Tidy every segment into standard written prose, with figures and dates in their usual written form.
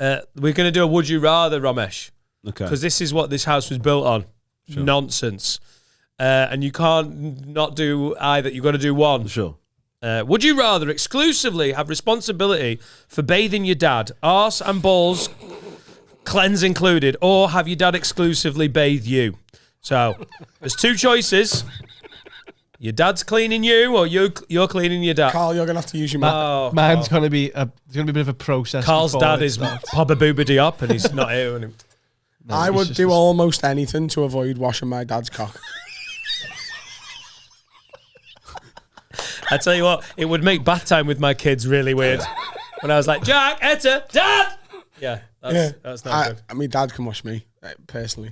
We're going to do a would you rather, Romesh. Okay. Because this is what this house was built on. Sure. Nonsense. And you can't not do either. You've got to do one. Sure. Would you rather exclusively have responsibility for bathing your dad, arse and balls, cleanse included, or have your dad exclusively bathe you? So there's two choices. Your dad's cleaning you, or you're cleaning your dad. Carl, you're gonna have to use your map. Mine's gonna be a bit of a process. Carl's dad is Papa Boobity up, and he's not here. No, I would do almost anything to avoid washing my dad's cock. I tell you what, it would make bath time with my kids really weird. When I was like, Jack, Etta, Dad! Yeah, that's not good. I mean, Dad can wash me, personally.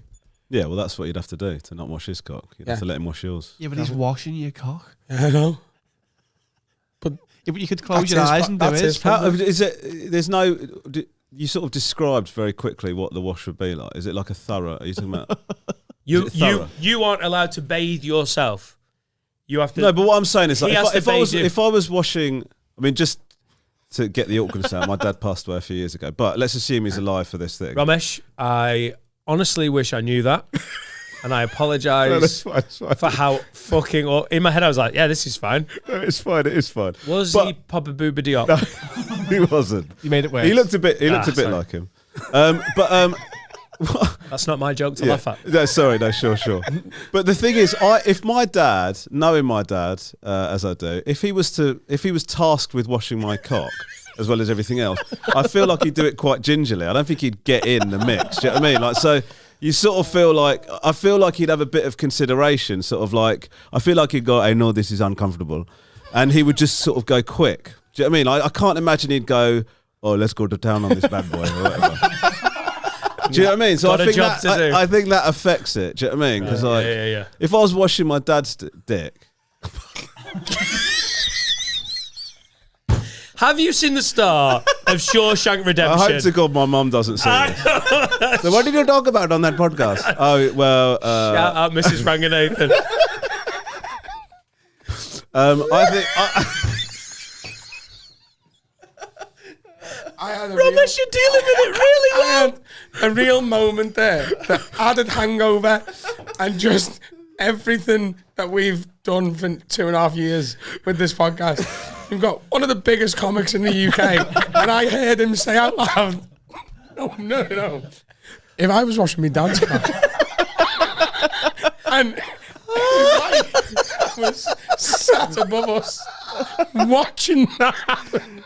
Yeah, well, that's what you'd have to do to not wash his cock. You'd have to let him wash yours. Yeah, but he's washing your cock. Yeah, I know. But you could close your eyes and do it. How, is it? There's no. You sort of described very quickly what the wash would be like. Is it like a thorough? Are you talking about? You aren't allowed to bathe yourself. You have to. No, but what I'm saying is, like, if I was washing, I mean, just to get the awkwardness out, my dad passed away a few years ago. But let's assume he's alive for this thing. Ramesh, I honestly wish I knew that, and I apologise for how fucking. In my head, I was like, "Yeah, this is fine." No, it's fine. It is fine. Was he Papa Boobity up? No, he wasn't. You made it worse. He looked a bit. Like him. That's not my joke to laugh at. No, sorry, no, sure. But the thing is, if my dad, knowing my dad as I do, if he was tasked with washing my cock as well as everything else, I feel like he'd do it quite gingerly. I don't think he'd get in the mix. Do you know what I mean? Like, so you sort of feel like he'd have a bit of consideration. Sort of like, I feel like he'd go, "I know this is uncomfortable," and he would just sort of go quick. Do you know what I mean? Like, I can't imagine he'd go, "Oh, let's go to town on this bad boy," or whatever. Do you know what I mean? So I think that affects it. Do you know what I mean? Because if I was washing my dad's dick. Have you seen the star of Shawshank Redemption? I hope to God my mum doesn't see this. So what did you talk about on that podcast? Oh, well... Shout out Mrs. Ranganathan. I think... Romesh, you're dealing with it really well. I had a real moment there. The added hangover and just everything that we've done for 2.5 years with this podcast. We've got one of the biggest comics in the UK, and I heard him say out loud, no. If I was washing my dad's car, and his wife was sat above us watching that happen.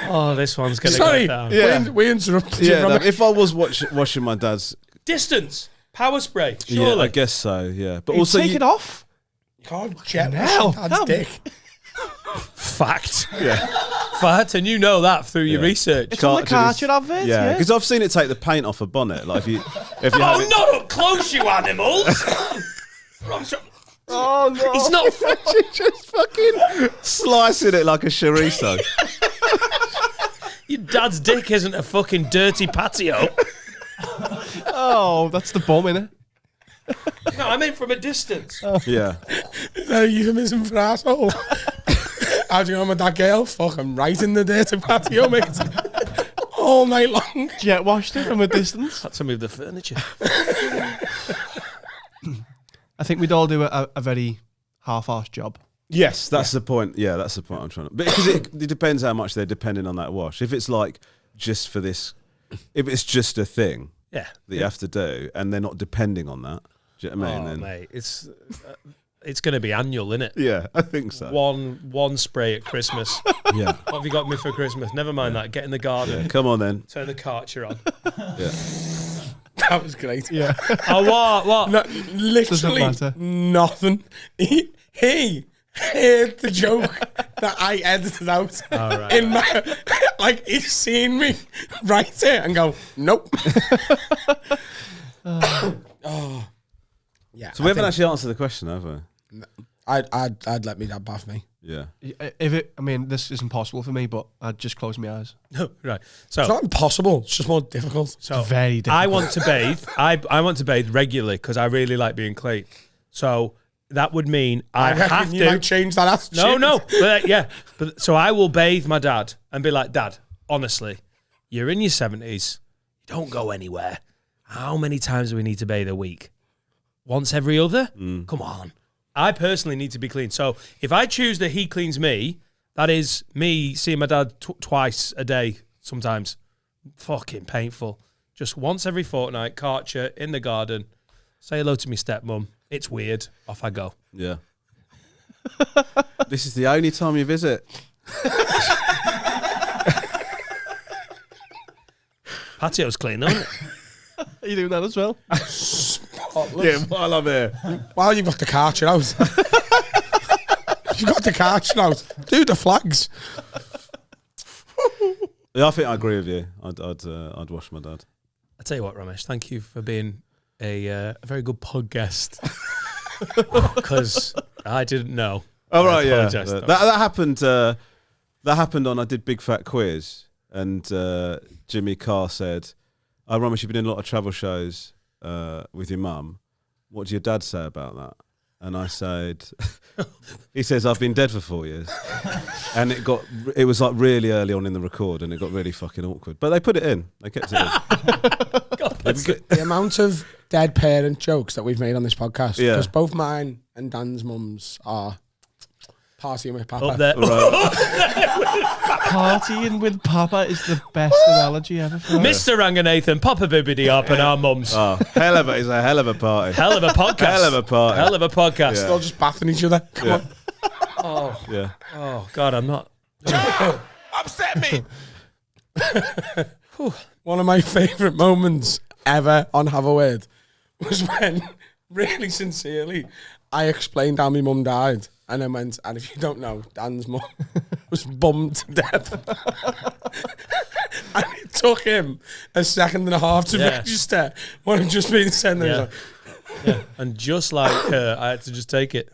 Oh, this one's going to go down. Yeah. We interrupted you. No, if I was washing my dad's... Distance. Power spray. Surely. Yeah, I guess so, yeah. But you also... take it off? You can't jet wash your dad's dick. Fact. Yeah. Fact, and you know that through your research. It's on the Karcher advert, yeah. Because I've seen it take the paint off a bonnet. Like, if you have it... not up close, you animals! Oh, no. He's not... just fucking slicing it like a chorizo. Your dad's dick isn't a fucking dirty patio. Oh, that's the bum, innit? No, I mean from a distance. Yeah. Is that a euphemism for asshole? How do you know I'm that girl? Fucking right in the dirty patio, mate. All night long. Jet washed it from a distance. Had to move the furniture. I think we'd all do a very half-assed job. Yes, that's the point. Yeah, that's the point I'm trying to... Because it depends how much they're depending on that wash. If it's like just for this... If it's just a thing that you have to do and they're not depending on that, do you know what I mean? Oh, mate, it's going to be annual, isn't it? Yeah, I think so. One spray at Christmas. Yeah. What have you got me for Christmas? Never mind that. Get in the garden. Yeah, come on then. Turn the Karcher on. Yeah. That was great. Yeah. Oh, what? No, literally nothing. He heard the joke that I edited out. Right. In my, like, he's seen me write it and go, nope. Yeah. So we haven't actually answered the question, have we? I'd let me dad bath me. Yeah. This isn't possible for me, but I'd just close my eyes. No, right. So it's not impossible. It's just more difficult. So very difficult. I want to bathe. I want to bathe regularly because I really like being clean. So that would mean I have you to might change that attitude. No. But so I will bathe my dad and be like, Dad, honestly, You're in your 70s. You don't go anywhere. How many times do we need to bathe a week? Once every other? Come on. I personally need to be clean. So if I choose that he cleans me, that is me seeing my dad twice a day sometimes. Fucking painful. Just once every fortnight, Karcher in the garden. Say hello to me stepmom. It's weird. Off I go. Yeah. This is the only time you visit. Patio's clean, isn't it? Are you doing that as well? Yeah, while I'm here. While you've got the Karcher out. You've got the Karcher out. Do the flags. Yeah, I think I agree with you. I'd wash my dad. I tell you what, Romesh, thank you for being a very good podcast. Because I didn't know. Oh I right, yeah. apologise, though. That happened. That happened on I did Big Fat Quiz, and Jimmy Carr said, "Oh, Romesh, you've been in a lot of travel shows with your mum. What do your dad say about that?" And I said, "He says I've been dead for 4 years," and it was like really early on in the record, and it got really fucking awkward. But they put it in. They kept it in. The amount of dead parent jokes that we've made on this podcast, Yeah. because both mine and Dan's mums are partying with Papa. Up there. Partying with Papa is the best analogy ever. For Mr. Ranganathan, Papa Bibbidi up and our mums. Oh, hell of a party. Hell of a podcast. Hell of a party. Hell of a podcast. They're all just bathing each other. Come on. Oh, Yeah. oh, God, I'm not. Upset me. One of my favourite moments ever on Have a Word was when, really sincerely, I explained how my mum died. And then went, and if you don't know, Dan's mum was bummed to death. And it took him a second and a half to register what had just been said. And he was like, Yeah. And just like her, I had to just take it.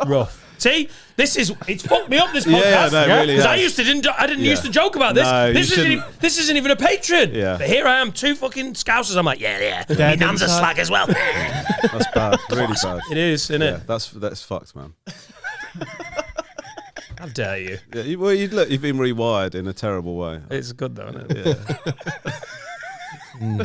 Rough. See, it's fucked me up, this podcast. Yeah, no, it really Because I has. didn't used to joke about this. No, this isn't even a patron. Yeah. But here I am, two fucking scousers. I'm like, yeah. My Dead nan's a inside. slag as well. That's bad. Really bad. It is, isn't Yeah, it? that's fucked, man. How dare you? Yeah, you've been rewired in a terrible way. It's good though, isn't it? Yeah.